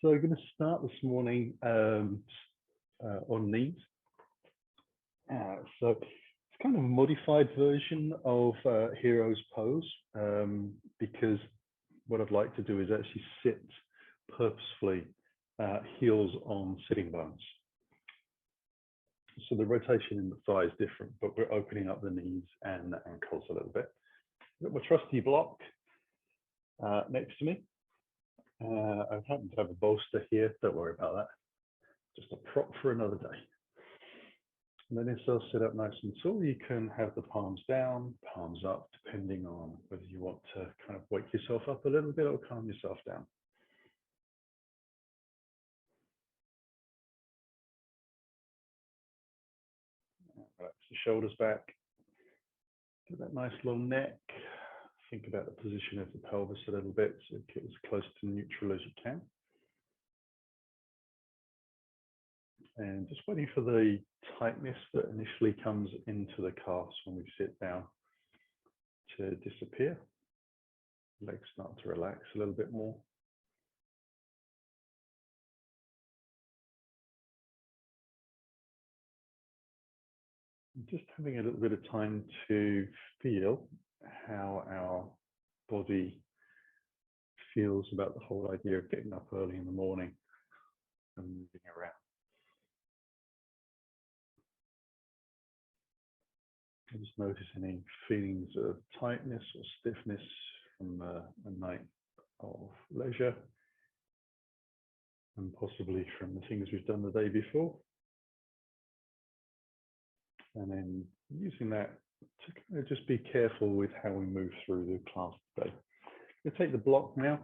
So I'm going to start this morning on knees. So it's kind of a modified version of Hero's Pose because what I'd like to do is actually sit purposefully heels on sitting bones. So the rotation in the thigh is different, but we're opening up the knees and the ankles a little bit. I've got my trusty block next to me. I happen to have a bolster here. Don't worry about that. Just a prop for another day. And then if they'll sit up nice and tall, you can have the palms down, palms up, depending on whether you want to kind of wake yourself up a little bit or calm yourself down. Relax the shoulders back. Get that nice long neck. Think about the position of the pelvis a little bit, so get as close to neutral as you can. And just waiting for the tightness that initially comes into the calves when we sit down to disappear. Legs start to relax a little bit more. Just having a little bit of time to feel how our body feels about the whole idea of getting up early in the morning and moving around. And just notice any feelings of tightness or stiffness from a night of leisure and possibly from the things we've done the day before. And then using that to kind of just be careful with how we move through the class today. I'm going to take the block now,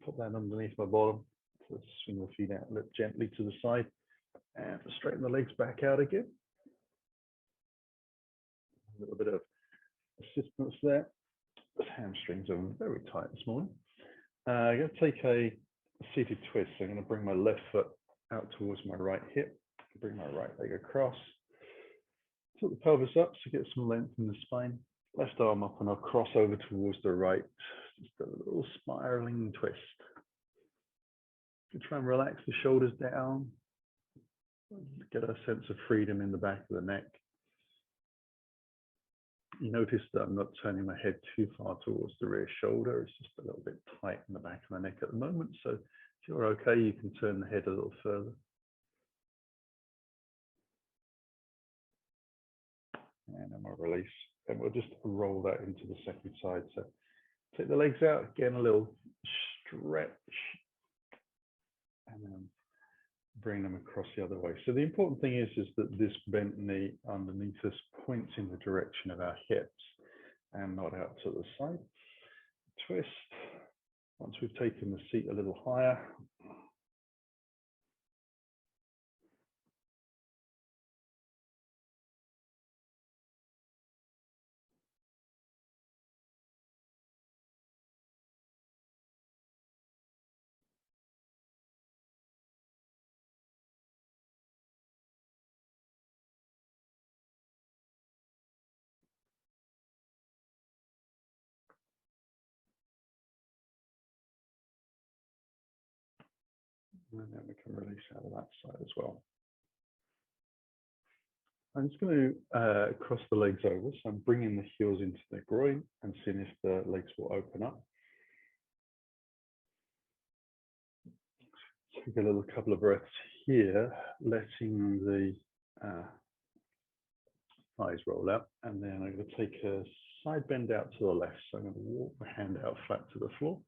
put that underneath my bottom, so swing the feet out, lift gently to the side, and straighten the legs back out again. A little bit of assistance there. The hamstrings are very tight this morning. I'm going to take a seated twist. So I'm going to bring my left foot out towards my right hip, bring my right leg across. Tilt the pelvis up so get some length in the spine. Left arm up and I'll cross over towards the right. Just a little spiraling twist. You try and relax the shoulders down. Get a sense of freedom in the back of the neck. You notice that I'm not turning my head too far towards the rear shoulder. It's just a little bit tight in the back of the neck at the moment. So if you're okay, you can turn the head a little further. And then we'll release, and we'll just roll that into the second side. So take the legs out, again, a little stretch, and then bring them across the other way. So the important thing is that this bent knee underneath us points in the direction of our hips and not out to the side. Twist. Once we've taken the seat a little higher, and then we can release out of that side as well. I'm just going to cross the legs over, so I'm bringing the heels into the groin and seeing if the legs will open up. Take a little couple of breaths here, letting the thighs roll out, and then I'm going to take a side bend out to the left. So I'm going to walk my hand out flat to the floor,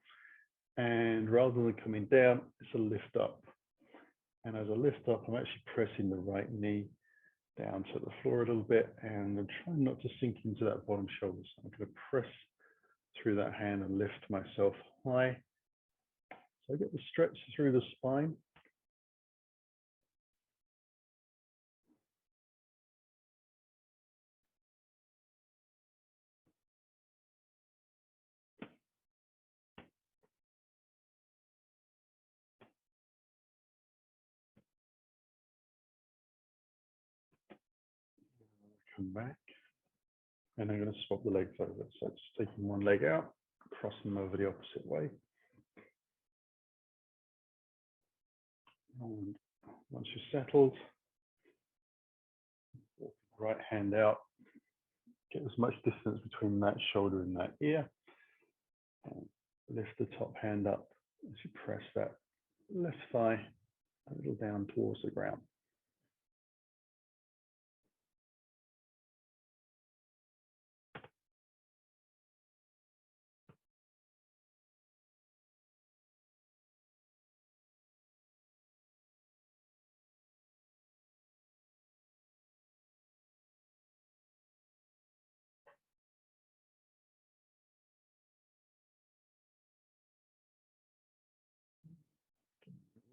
and rather than coming down, it's a lift up. And as I lift up, I'm actually pressing the right knee down to the floor a little bit, and I'm trying not to sink into that bottom shoulder. So I'm going to press through that hand and lift myself high. So I get the stretch through the spine. Come back, and I'm going to swap the legs over. So just taking one leg out, crossing them over the opposite way. And once you're settled, walk the right hand out. Get as much distance between that shoulder and that ear. And lift the top hand up as you press that left thigh a little down towards the ground.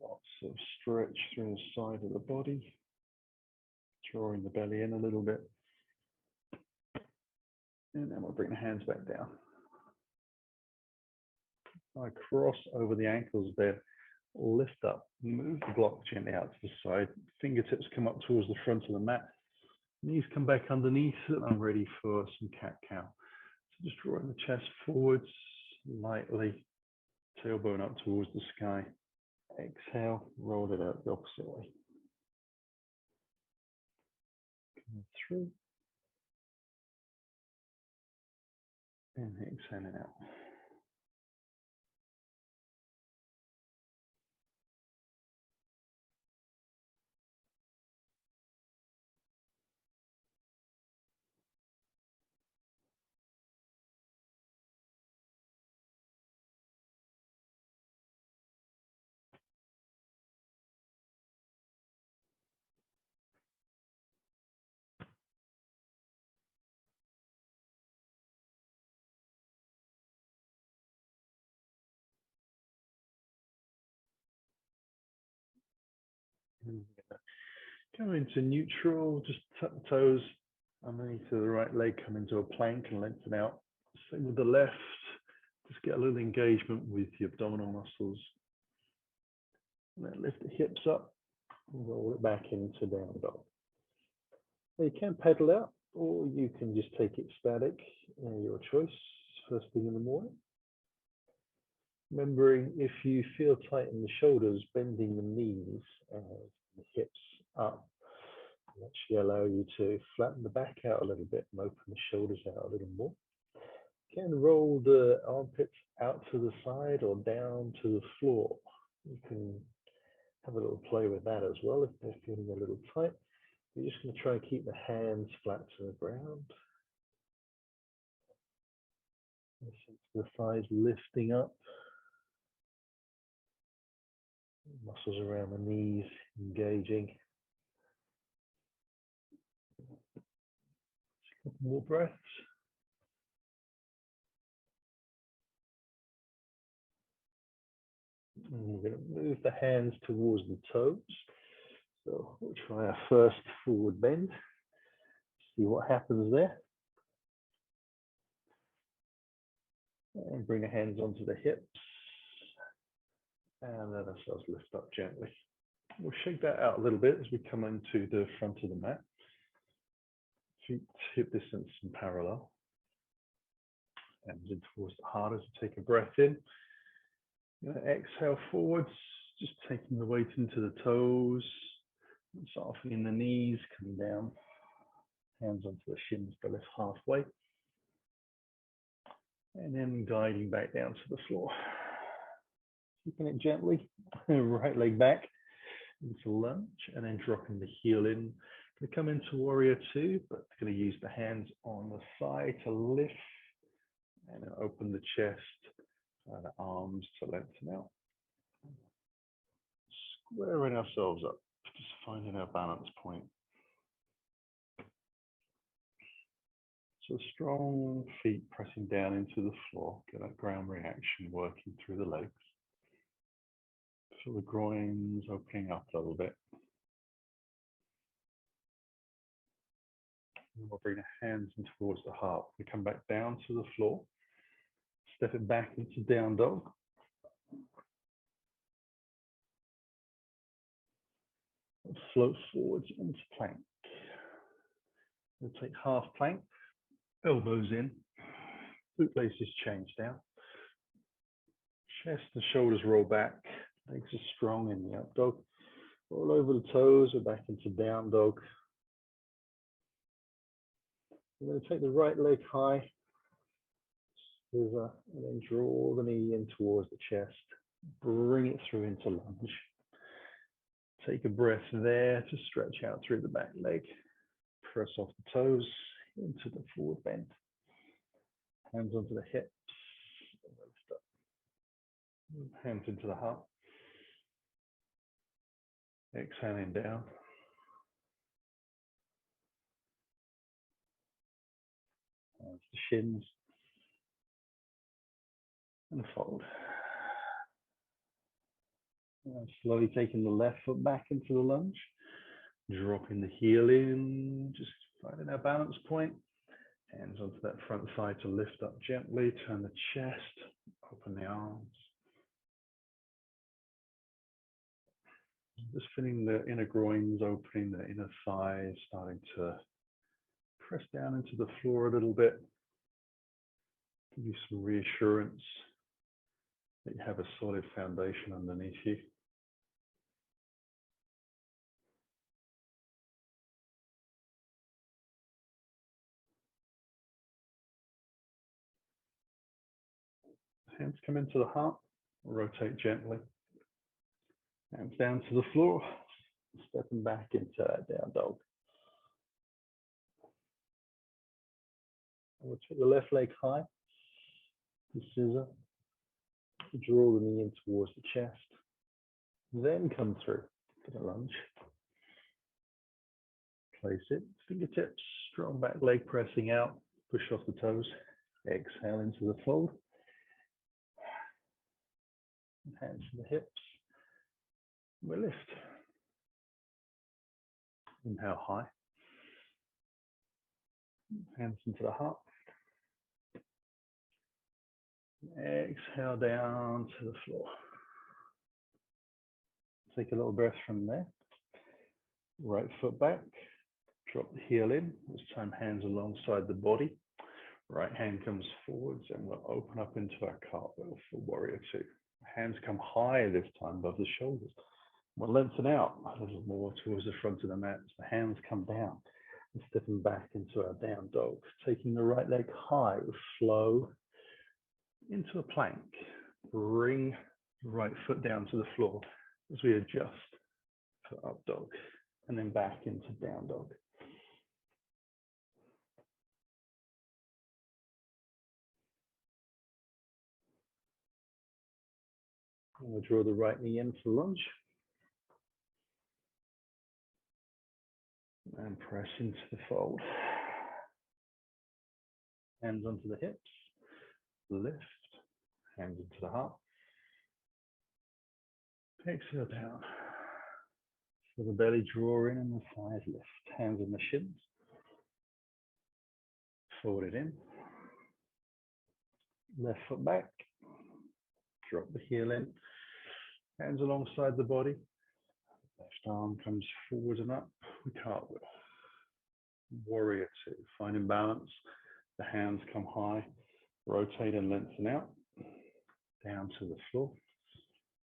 Lots of stretch through the side of the body, drawing the belly in a little bit. And then we'll bring the hands back down. I cross over the ankles there, lift up, move the block gently out to the side, fingertips come up towards the front of the mat, knees come back underneath, and I'm ready for some cat-cow. So just drawing the chest forwards, lightly, tailbone up towards the sky. Exhale, roll it out the opposite way. Come through. And exhaling out. Come into neutral, just tuck the toes underneath the right leg, come into a plank and lengthen out. Same with the left, just get a little engagement with the abdominal muscles. And then lift the hips up and roll it back into down dog. So you can pedal out, or you can just take it static, your choice, first thing in the morning. Remembering, if you feel tight in the shoulders, bending the knees and the hips up will actually allow you to flatten the back out a little bit and open the shoulders out a little more. You can roll the armpits out to the side or down to the floor. You can have a little play with that as well if they're feeling a little tight. You're just going to try and keep the hands flat to the ground. The thighs lifting up. Muscles around the knees engaging. A couple more breaths. And we're going to move the hands towards the toes. So we'll try our first forward bend. See what happens there. And bring the hands onto the hips. And let ourselves lift up gently. We'll shake that out a little bit as we come into the front of the mat. Feet hip distance and parallel. And in towards the heart as you take a breath in. Exhale forwards, just taking the weight into the toes, softening the knees, coming down, hands onto the shins to lift halfway, and then gliding back down to the floor. Keeping it gently, right leg back into lunge, and then dropping the heel in. Going to come into warrior two, but going to use the hands on the side to lift, and then open the chest. The arms to lengthen out. Squaring ourselves up, just finding our balance point. So strong feet pressing down into the floor, get that ground reaction working through the legs. Feel the groins opening up a little bit. And we'll bring the hands in towards the heart. We come back down to the floor. Step it back into down dog. And float forwards into plank. We'll take half plank, elbows in, boot laces change down. Chest and shoulders roll back, legs are strong in the up dog. All over the toes, we're back into down dog. We're going to take the right leg high, scissor, and then draw the knee in towards the chest. Bring it through into lunge. Take a breath there to stretch out through the back leg. Press off the toes into the forward bend. Hands onto the hips. Lift up. Hands into the heart. Exhaling down. Hands to shins. And fold. And slowly taking the left foot back into the lunge. Dropping the heel in. Just finding our balance point. Hands onto that front thigh to lift up gently. Turn the chest. Open the arms. Just feeling the inner groins opening, the inner thighs starting to press down into the floor a little bit. Give you some reassurance that you have a solid foundation underneath you. Hands come into the heart, rotate gently. Hands down to the floor, stepping back into that down dog. We'll take the left leg high, the scissor, draw the knee in towards the chest, then come through to the lunge. Place it, fingertips, strong back leg pressing out, push off the toes, exhale into the fold. Hands to the hips, we lift. Inhale high, hands into the heart. Exhale down to the floor. Take a little breath from there. Right foot back, drop the heel in. This time hands alongside the body. Right hand comes forwards and we'll open up into our cartwheel for warrior two. Hands come high this time above the shoulders. We'll lengthen out a little more towards the front of the mat. The hands come down and stepping back into our down dog. Taking the right leg high with flow into a plank. Bring the right foot down to the floor as we adjust for up dog and then back into down dog. And we'll draw the right knee in for lunge. And press into the fold. Hands onto the hips. Lift. Hands into the heart. Exhale down. So the belly draw in and the thighs lift. Hands on the shins. Forward it in. Left foot back. Drop the heel in. Hands alongside the body. Left arm comes forward and up. We cartwheel. Warrior two. Finding balance. The hands come high. Rotate and lengthen out. Down to the floor.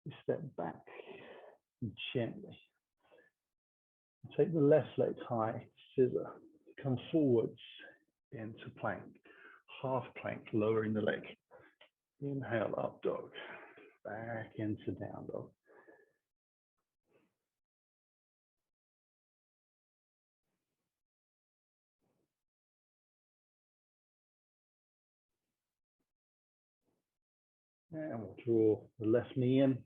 We step back gently. Take the left leg high. Scissor. Come forwards into plank. Half plank, lowering the leg. Inhale, up dog. Back into down dog. And we'll draw the left knee in.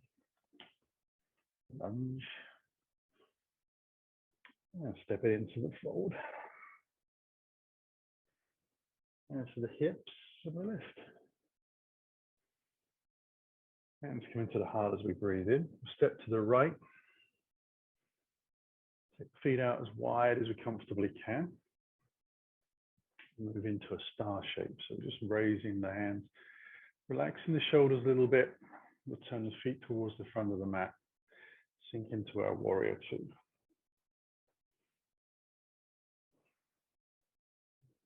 Lunge. And step it into the fold. And to the hips and the lift. Hands come into the heart as we breathe in. Step to the right. Take the feet out as wide as we comfortably can. Move into a star shape. So just raising the hands, relaxing the shoulders a little bit. We'll turn the feet towards the front of the mat. Sink into our warrior two.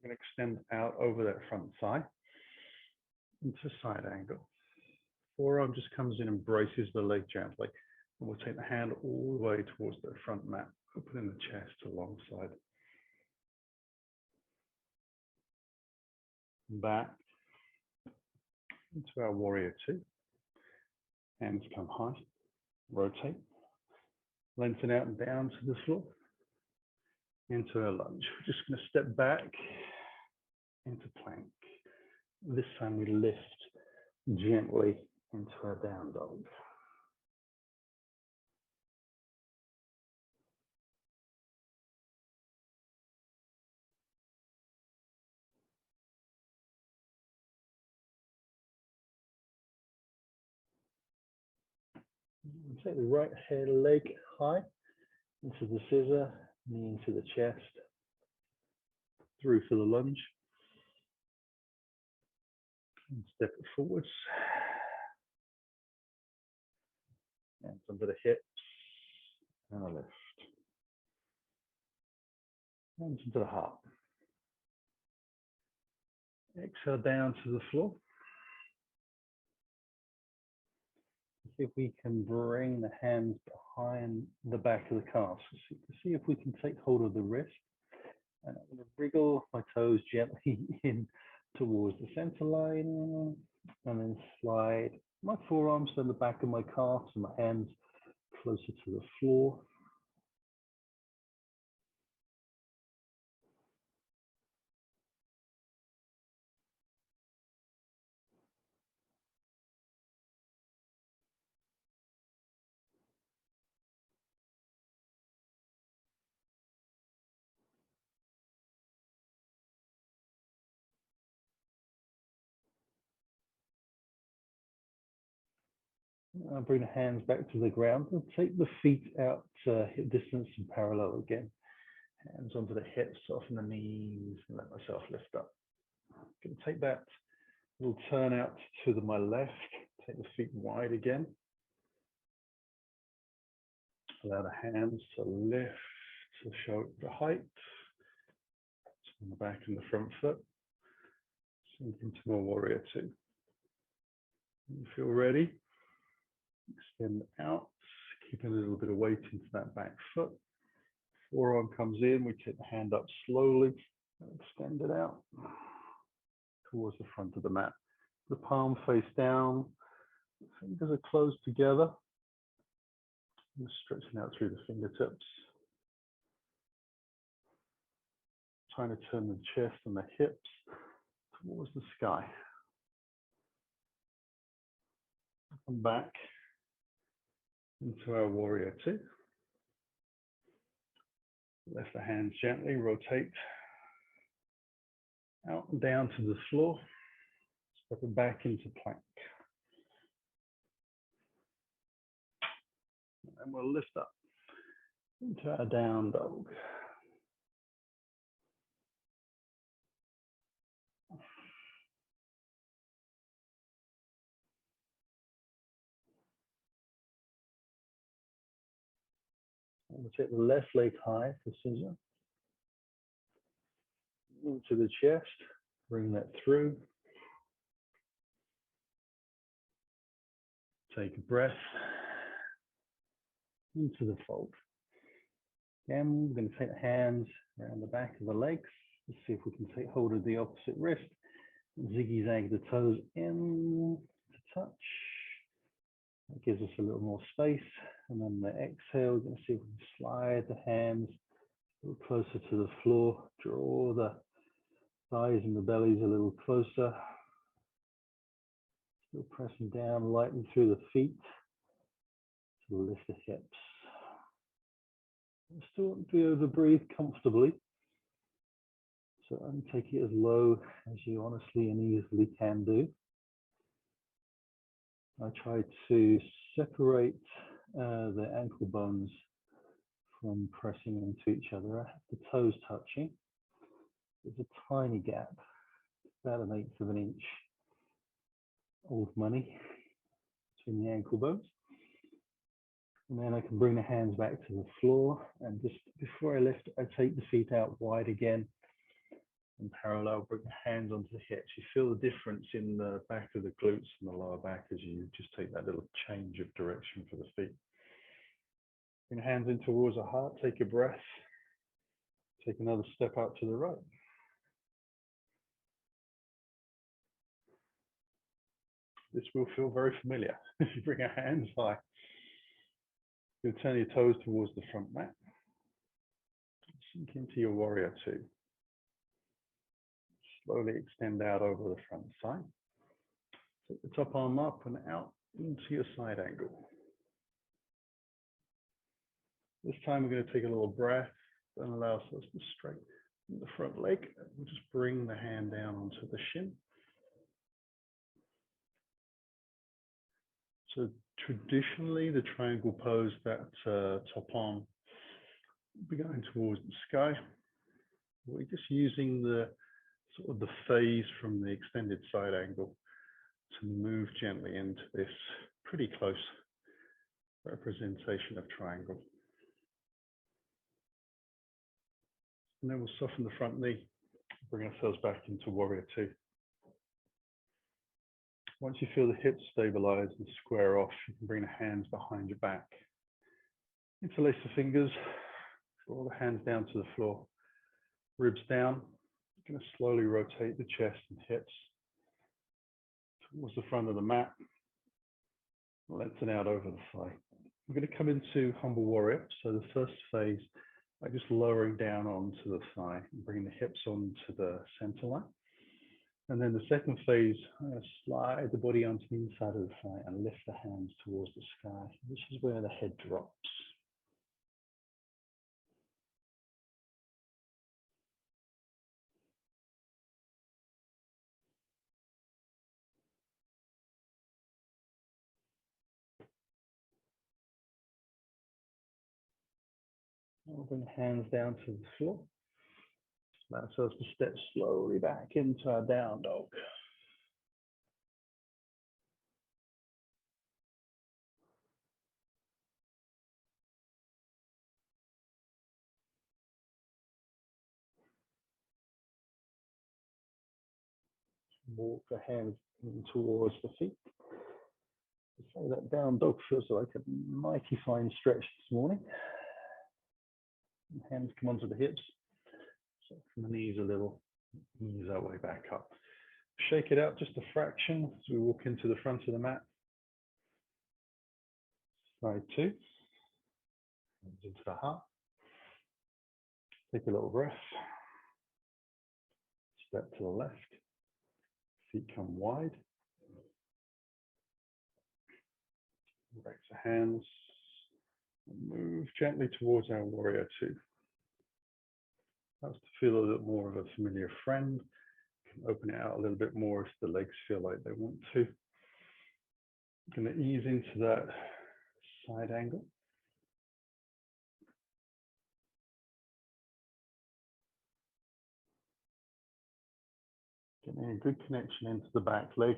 We're going to extend out over that front thigh into side angle. Forearm just comes in and braces the leg gently. And we'll take the hand all the way towards the front mat, opening the chest alongside. Back into our warrior two. Hands come high, rotate, lengthen out and down to the floor, into our lunge. We're just going to step back into plank. This time we lift gently into our down dog. Take the right leg high into the scissor, knee into the chest, through for the lunge, and step it forwards, and under the hips, and a lift, and into the heart. Exhale down to the floor. See if we can bring the hands behind the back of the calves. See if we can take hold of the wrist. And I'm going to wriggle my toes gently in towards the center line, and then slide my forearms to the back of my calves and my hands closer to the floor. I'll bring the hands back to the ground and take the feet out hip distance and parallel again. Hands onto the hips, soften the knees, and let myself lift up. I'm going to take that little turn out to my left, take the feet wide again. Allow the hands to lift to show the height. On the back and the front foot. Sink into more warrior two. When you feel ready, extend out, keep a little bit of weight into that back foot. Forearm comes in, we take the hand up slowly, extend it out towards the front of the mat. The palm face down, the fingers are closed together. We're stretching out through the fingertips. Trying to turn the chest and the hips towards the sky. Come back into our warrior two. Lift the hands gently, rotate out and down to the floor. Stepping back into plank. And we'll lift up into our down dog. We'll take the left leg high for scissor. Into the chest, bring that through. Take a breath into the fold. Again, we're going to take the hands around the back of the legs. Let's see if we can take hold of the opposite wrist. Ziggy zag the toes in to touch. That gives us a little more space. And then the exhale, we're going to see if we can slide the hands a little closer to the floor. Draw the thighs and the bellies a little closer. Still pressing down lightly through the feet to lift the hips. Still be able to breathe comfortably. So only take it as low as you honestly and easily can do. I try to separate the ankle bones from pressing into each other. I have the toes touching. There's a tiny gap, about 1/8 of an inch, old money, between the ankle bones. And then I can bring the hands back to the floor, and just before I lift, I take the feet out wide again and parallel, bring the hands onto the hips. You feel the difference in the back of the glutes and the lower back as you just take that little change of direction for the feet. Bring your hands in towards the heart, take a breath. Take another step out to the right. This will feel very familiar. If you bring your hands high, you'll turn your toes towards the front mat. Sink into your warrior two. Slowly extend out over the front side. Take the top arm up and out into your side angle. This time we're going to take a little breath and allow ourselves to straighten the front leg. We'll just bring the hand down onto the shin. So traditionally, the triangle pose, that top arm will be going towards the sky. We're just using the sort of the phase from the extended side angle to move gently into this pretty close representation of triangle. And then we'll soften the front knee, bring ourselves back into warrior two. Once you feel the hips stabilize and square off, you can bring the hands behind your back. Interlace the fingers, draw the hands down to the floor, ribs down. You're going to slowly rotate the chest and hips towards the front of the mat. Lengthen out over the thigh. We're going to come into humble warrior. So the first phase, by just lowering down onto the thigh and bringing the hips onto the center line. And then the second phase, I'm going to slide the body onto the inside of the thigh and lift the hands towards the sky. This is where the head drops. I'll bring the hands down to the floor. Allow ourselves to step slowly back into our down dog. Walk the hands in towards the feet. So that down dog feels like a mighty fine stretch this morning. Hands come onto the hips. So from the knees a little, ease our way back up. Shake it out just a fraction as we walk into the front of the mat. Side two. Hands into the heart. Take a little breath. Step to the left. Feet come wide. Raise the hands. Move gently towards our warrior two. That's to feel a little more of a familiar friend. You can open it out a little bit more if the legs feel like they want to. I'm going to ease into that side angle. Getting a good connection into the back leg.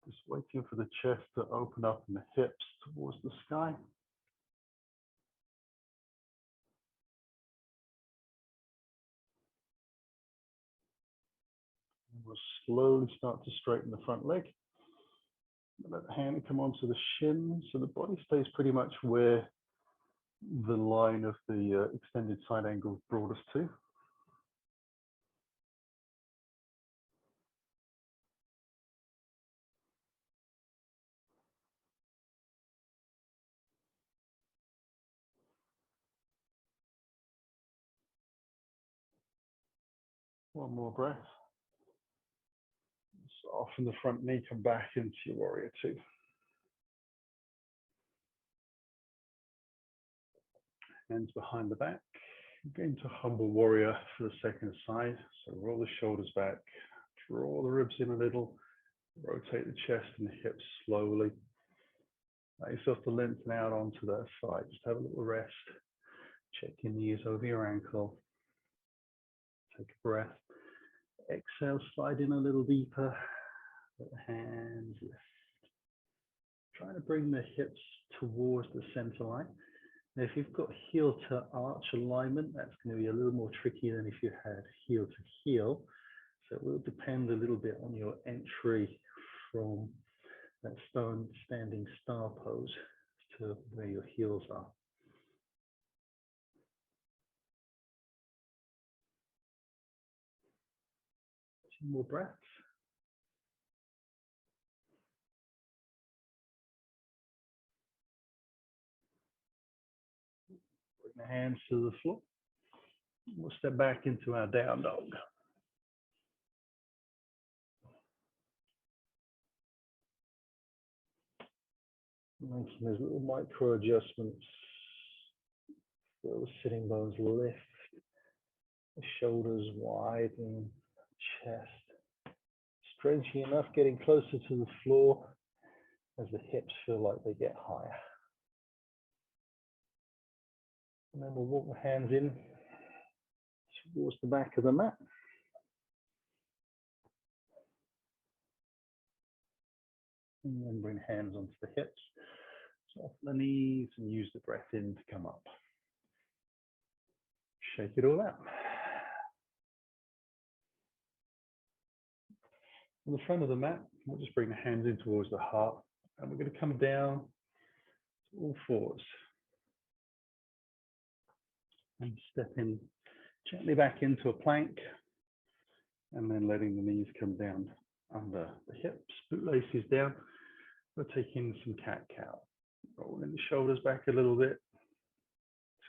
Just waiting for the chest to open up and the hips towards the sky. And we'll slowly start to straighten the front leg. Let the hand come onto the shin so the body stays pretty much where the line of the extended side angle brought us to. One more breath. Soften the front knee, come back into your warrior two. Hands behind the back. Get into humble warrior for the second side. So roll the shoulders back, draw the ribs in a little, rotate the chest and the hips slowly. Allow yourself to lengthen out onto that side. Just have a little rest. Check your knees over your ankle. Take a breath. Exhale, slide in a little deeper. Let the hands lift. Trying to bring the hips towards the center line. Now, if you've got heel to arch alignment, that's going to be a little more tricky than if you had heel to heel. So it will depend a little bit on your entry from that standing star pose to where your heels are. More breaths. Bring the hands to the floor. We'll step back into our down dog. Making those little micro adjustments. The sitting bones lift, the shoulders widen, chest stretching enough, getting closer to the floor as the hips feel like they get higher. And then we'll walk the hands in towards the back of the mat. And then bring hands onto the hips, soften the knees, and use the breath in to come up. Shake it all out. On the front of the mat, we'll just bring the hands in towards the heart, and we're going to come down to all fours. And step in gently back into a plank, and then letting the knees come down under the hips, bootlaces down. We're taking some cat-cow. Rolling the shoulders back a little bit,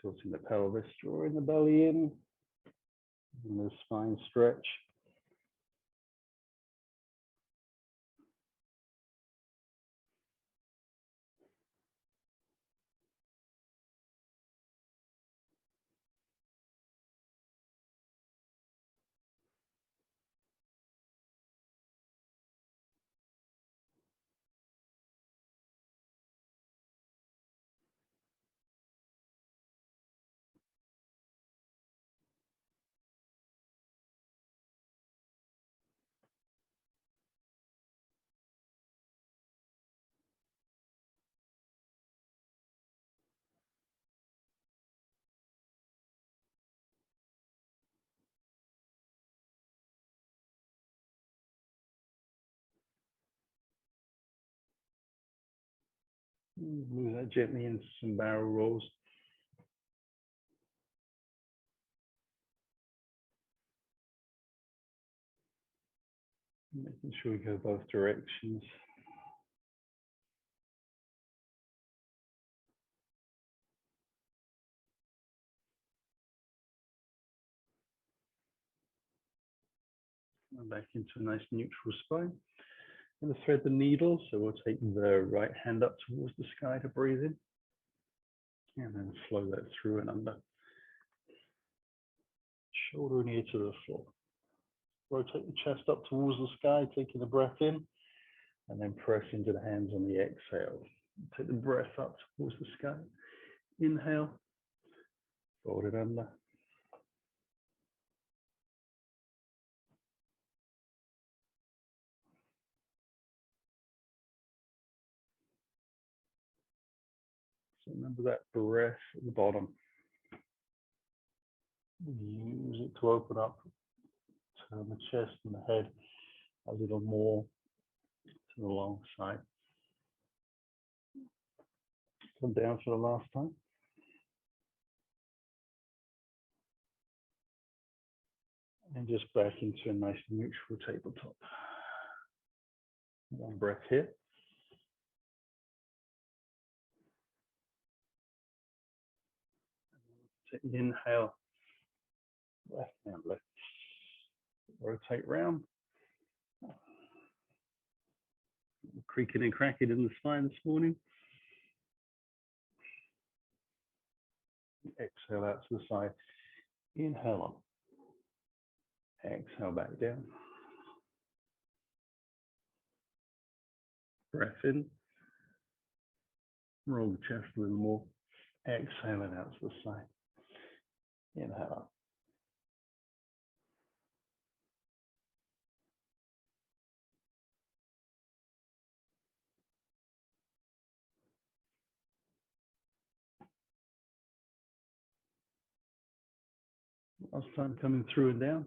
tilting the pelvis, drawing the belly in, and the spine stretch. Move that gently into some barrel rolls. Making sure we go both directions. And back into a nice neutral spine. I'm going to thread the needle, so we'll take the right hand up towards the sky to breathe in, and then flow that through and under. Shoulder and ear to the floor. Rotate the chest up towards the sky, taking the breath in, and then press into the hands on the exhale. Take the breath up towards the sky. Inhale, fold it under. So remember that breath at the bottom. Use it to open up, turn the chest and the head a little more to the long side. Come down for the last time. And just back into a nice neutral tabletop. One breath here. Take the inhale, left hand lift. Rotate round. Creaking and cracking in the spine this morning. Exhale out to the side. Inhale on. Exhale back down. Breath in. Roll the chest a little more. Exhaling out to the side. Inhale up. Last time coming through and down.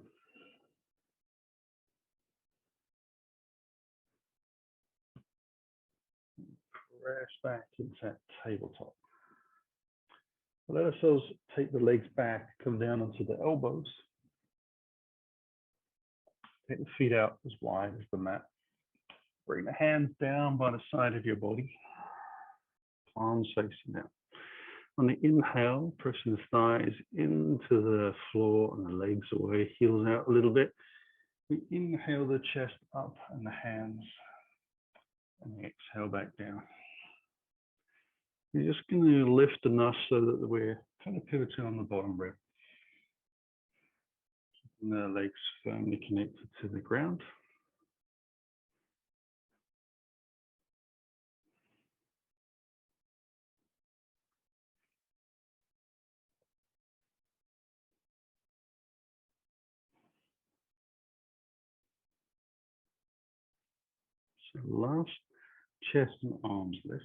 Press back into that tabletop. Let ourselves take the legs back, come down onto the elbows. Take the feet out as wide as the mat. Bring the hands down by the side of your body. Palms facing out. On the inhale, pressing the thighs into the floor and the legs away, heels out a little bit. We inhale the chest up and the hands, and we exhale back down. We're just going to lift enough so that we're kind of pivoting on the bottom rib. And the legs firmly connected to the ground. So last, chest and arms lift.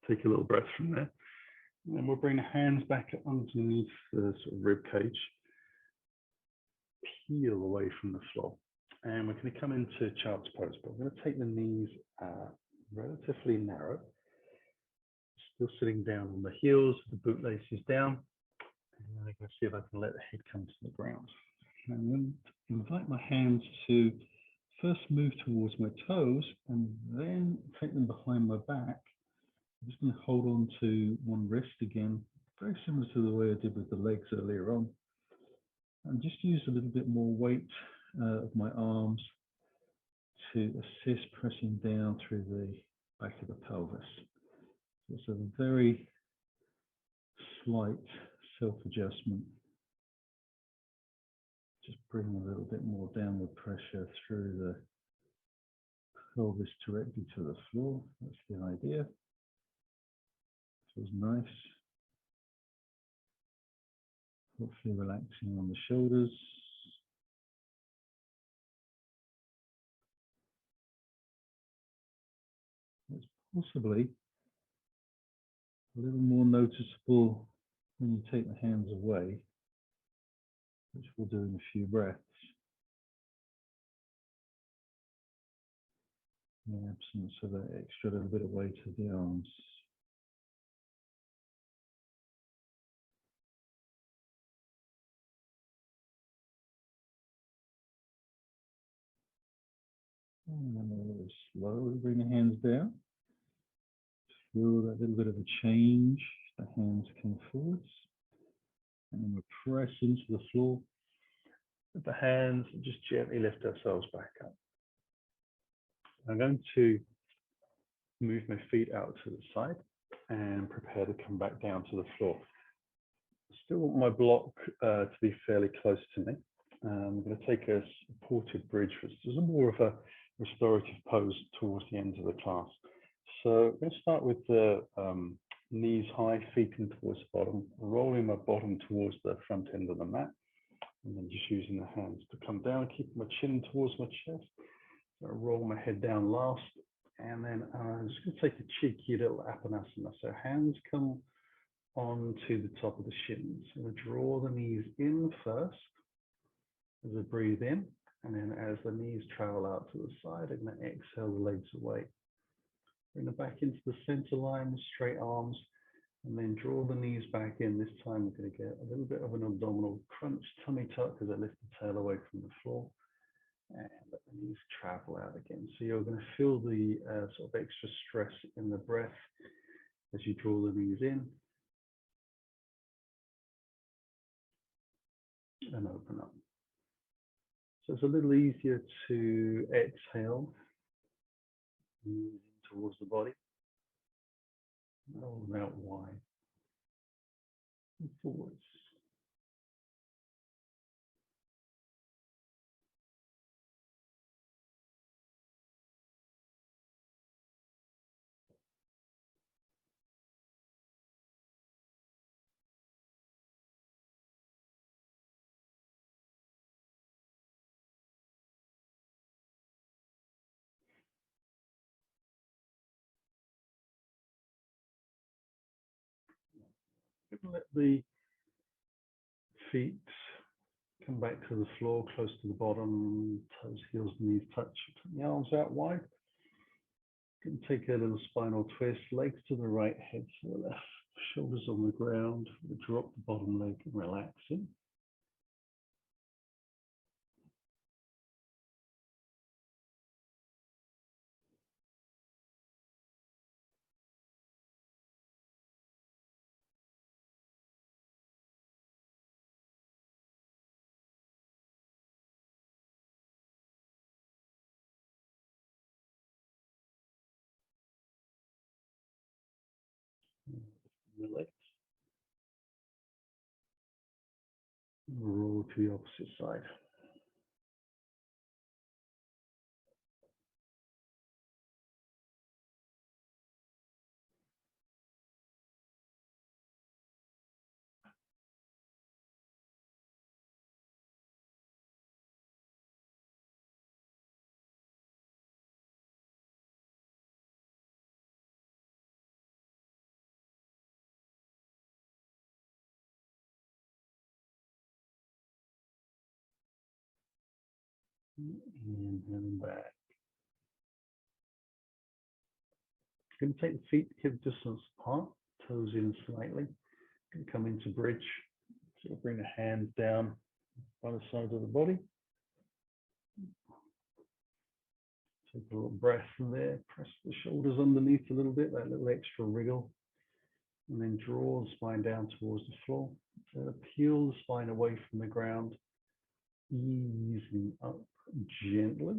Take a little breath from there. And then we'll bring the hands back underneath the sort of rib cage. Peel away from the floor. And we're going to come into child's pose, but we're going to take the knees relatively narrow. Still sitting down on the heels, the boot laces down. And then I'm going to see if I can let the head come to the ground. And then invite my hands to first move towards my toes and then take them behind my back. I'm just going to hold on to one wrist again, very similar to the way I did with the legs earlier on. And just use a little bit more weight of my arms to assist pressing down through the back of the pelvis. So it's a very slight self-adjustment. Just bring a little bit more downward pressure through the pelvis directly to the floor. That's the idea. Feels nice. Hopefully relaxing on the shoulders. It's possibly a little more noticeable when you take the hands away, which we'll do in a few breaths. In the absence of that extra little bit of weight of the arms. And then a little slowly bring the hands down. Feel that little bit of a change. The hands come forwards. And then we press into the floor. With the hands, just gently lift ourselves back up. I'm going to move my feet out to the side and prepare to come back down to the floor. Still want my block to be fairly close to me. I'm going to take a supported bridge, which is more of a restorative pose towards the end of the class. So I'm going to start with the knees high, feet in towards the bottom, rolling my bottom towards the front end of the mat, and then just using the hands to come down, keeping my chin towards my chest. So I roll my head down last, and then I'm just going to take a cheeky little apanasana. So hands come onto the top of the shins. So we draw the knees in first as I breathe in, and then as the knees travel out to the side, I'm going to exhale the legs away. Bring them back into the center line, straight arms, and then draw the knees back in. This time we're going to get a little bit of an abdominal crunch, tummy tuck as I lift the tail away from the floor, and let the knees travel out again. So you're going to feel the sort of extra stress in the breath as you draw the knees in and open up. So it's a little easier to exhale, move towards the body, roll out wide and forwards. Let the feet come back to the floor, close to the bottom, toes, heels, knees touch. Put the arms out wide. You can take a little spinal twist, legs to the right, head to the left, shoulders on the ground. We drop the bottom leg and relax in. the legs. Roll to the opposite side. And then back. Going to take the feet hip distance apart, toes in slightly. Going to come into bridge. So bring the hands down by the side of the body. Take a little breath from there. Press the shoulders underneath a little bit, that little extra wriggle. And then draw the spine down towards the floor. Peel the spine away from the ground. Easing up gently.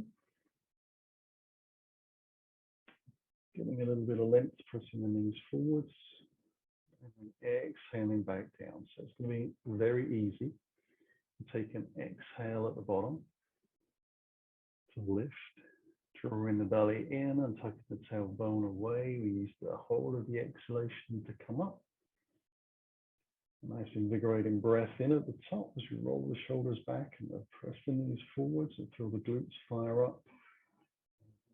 Getting a little bit of length, pressing the knees forwards. And then exhaling back down. So it's going to be very easy. Take an exhale at the bottom to lift. Drawing the belly in and tucking the tailbone away. We use the whole of the exhalation to come up. Nice invigorating breath in at the top as we roll the shoulders back and press the knees forwards and feel the glutes fire up.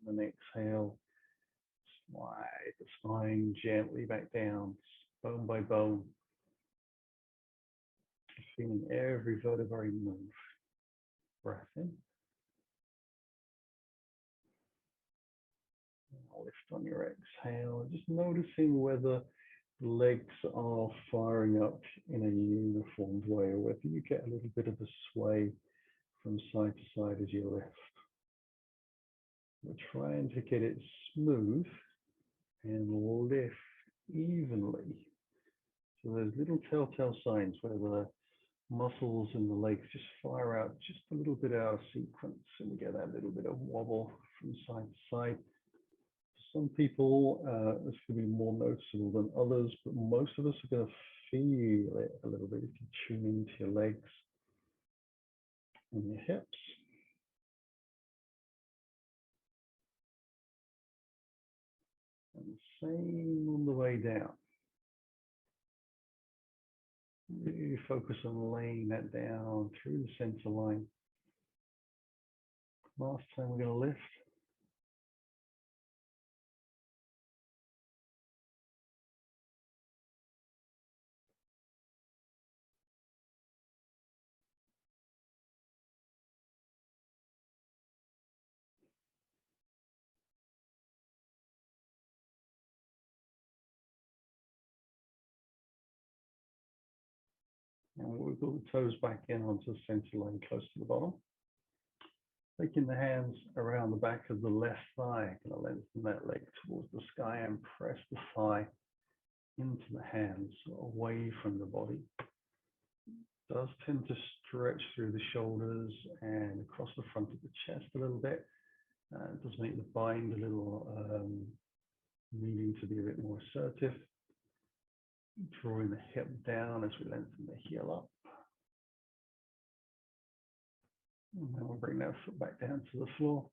And then exhale, slide the spine gently back down, bone by bone. Feeling every vertebrae move. Breath in. Lift on your exhale, just noticing whether the legs are firing up in a uniform way or whether you get a little bit of a sway from side to side as you lift. We're trying to get it smooth and lift evenly. So there's little telltale signs where the muscles in the legs just fire out just a little bit out of sequence and we get that little bit of wobble from side to side. Some people, it's going to be more noticeable than others, but most of us are going to feel it a little bit if you tune into your legs and your hips. And the same on the way down. Really focus on laying that down through the center line. Last time we're going to lift. And we'll wiggle the toes back in onto the center line close to the bottom. Taking the hands around the back of the left thigh, going to lengthen that leg towards the sky and press the thigh into the hands, away from the body. It does tend to stretch through the shoulders and across the front of the chest a little bit. It does make the bind a little needing to be a bit more assertive. Drawing the hip down as we lengthen the heel up. And then we'll bring that foot back down to the floor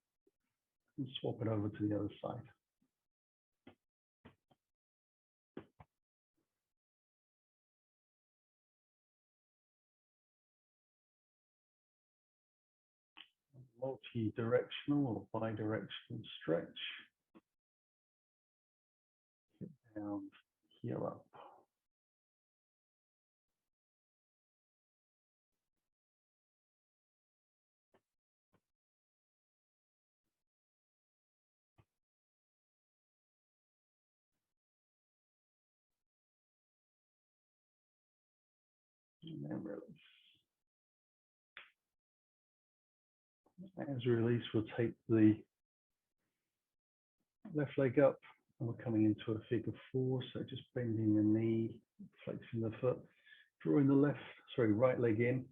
and swap it over to the other side. Multi-directional or bi-directional stretch. Hip down, heel up. And then release. As we release, we'll take the left leg up and we're coming into a figure four. So just bending the knee, flexing the foot, drawing the right leg in.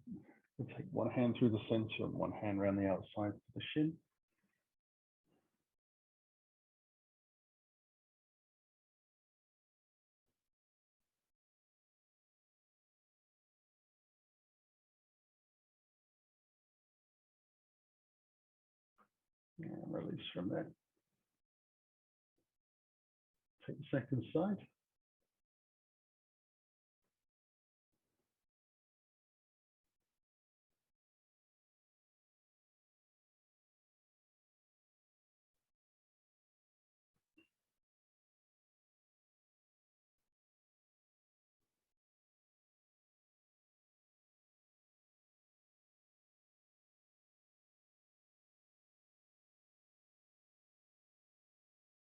We'll take one hand through the center and one hand around the outside of the shin. And release from there. Take the second side.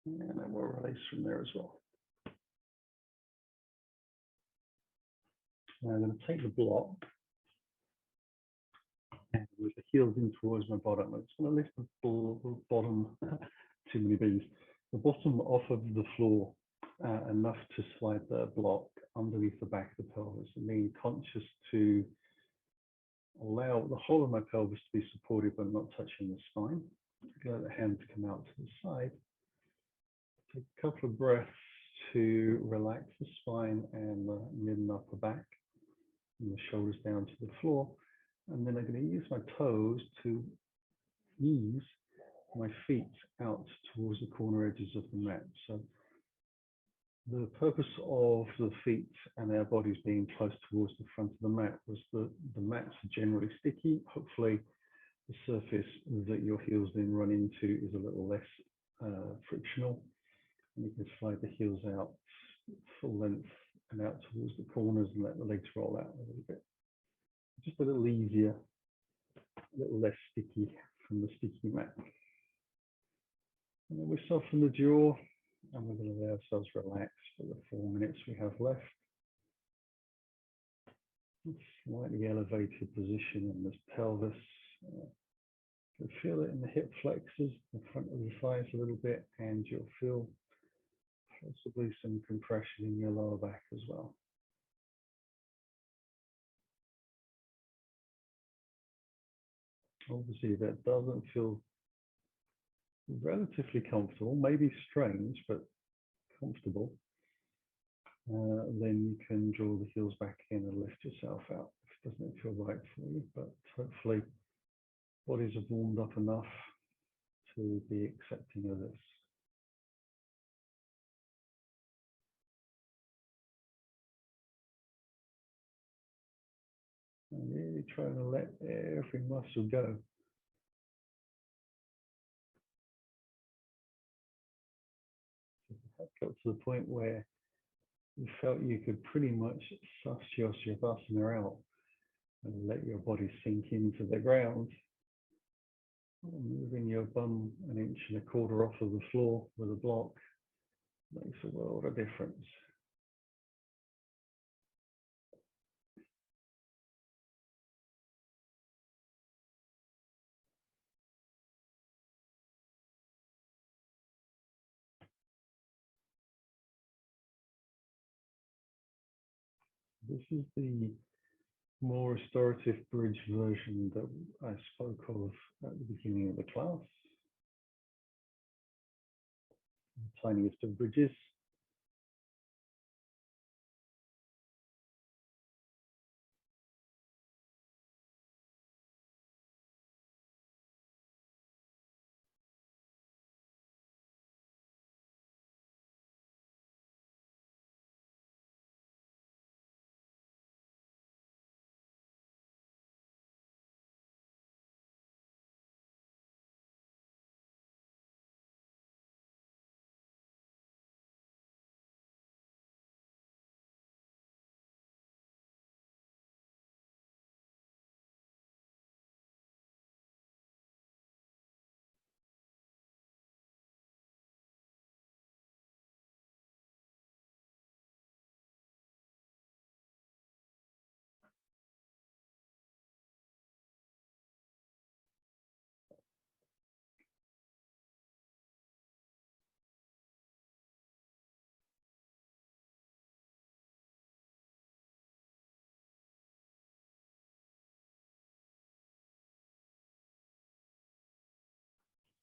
And then we'll release from there as well. Now I'm going to take the block and with the heels in towards my bottom. I'm just going to lift the bottom, too many bees, the bottom off of the floor enough to slide the block underneath the back of the pelvis, and being conscious to allow the whole of my pelvis to be supported but not touching the spine. Let the hand come out to the side. Take a couple of breaths to relax the spine and the mid and upper back, and the shoulders down to the floor. And then I'm going to use my toes to ease my feet out towards the corner edges of the mat. So the purpose of the feet and our bodies being close towards the front of the mat was that the mats are generally sticky. Hopefully the surface that your heels then run into is a little less frictional, and you can slide the heels out full length and out towards the corners and let the legs roll out a little bit. Just a little easier, a little less sticky from the sticky mat. And then we soften the jaw, and we're going to let ourselves relax for the 4 minutes we have left. Slightly elevated position in this pelvis. You can feel it in the hip flexors, the front of the thighs a little bit, and you'll feel possibly some compression in your lower back as well. Obviously, that doesn't feel relatively comfortable, maybe strange, but comfortable. Then you can draw the heels back in and lift yourself out. If it doesn't feel right for you, but hopefully bodies have warmed up enough to be accepting of this. And really trying to let every muscle go. That got to the point where you felt you could pretty much suss your shavasana out and let your body sink into the ground. Moving your bum 1.25 inches off of the floor with a block makes a world of difference. This is the more restorative bridge version that I spoke of at the beginning of the class. The tiniest of bridges.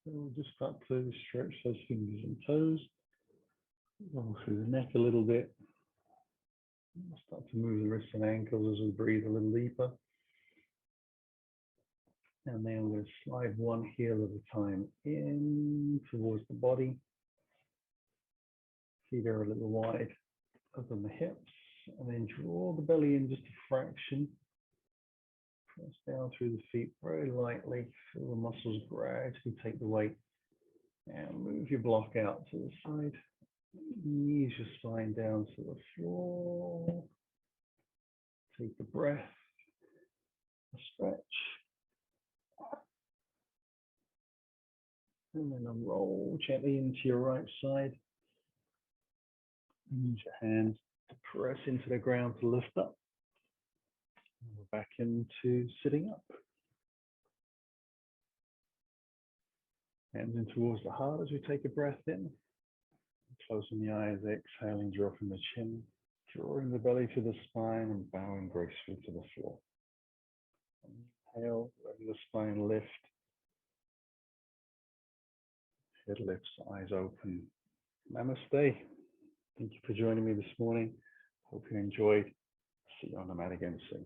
So we'll just start to stretch those fingers and toes, roll through the neck a little bit. We'll start to move the wrists and ankles as we breathe a little deeper. And then I'm going to slide one heel at a time in towards the body. Feet are a little wide up on the hips. And then draw the belly in just a fraction. Press down through the feet very lightly. Feel the muscles gradually take the weight. And move your block out to the side. Ease your spine down to the floor. Take a breath. A stretch. And then roll gently into your right side. Use your hands to press into the ground to lift up. And we're back into sitting up. Hands in towards the heart as we take a breath in. Closing the eyes, exhaling, dropping the chin, drawing the belly to the spine and bowing gracefully to the floor. Inhale, let the spine lift. Head lifts, eyes open. Namaste. Thank you for joining me this morning. Hope you enjoyed. See you on the mat again soon.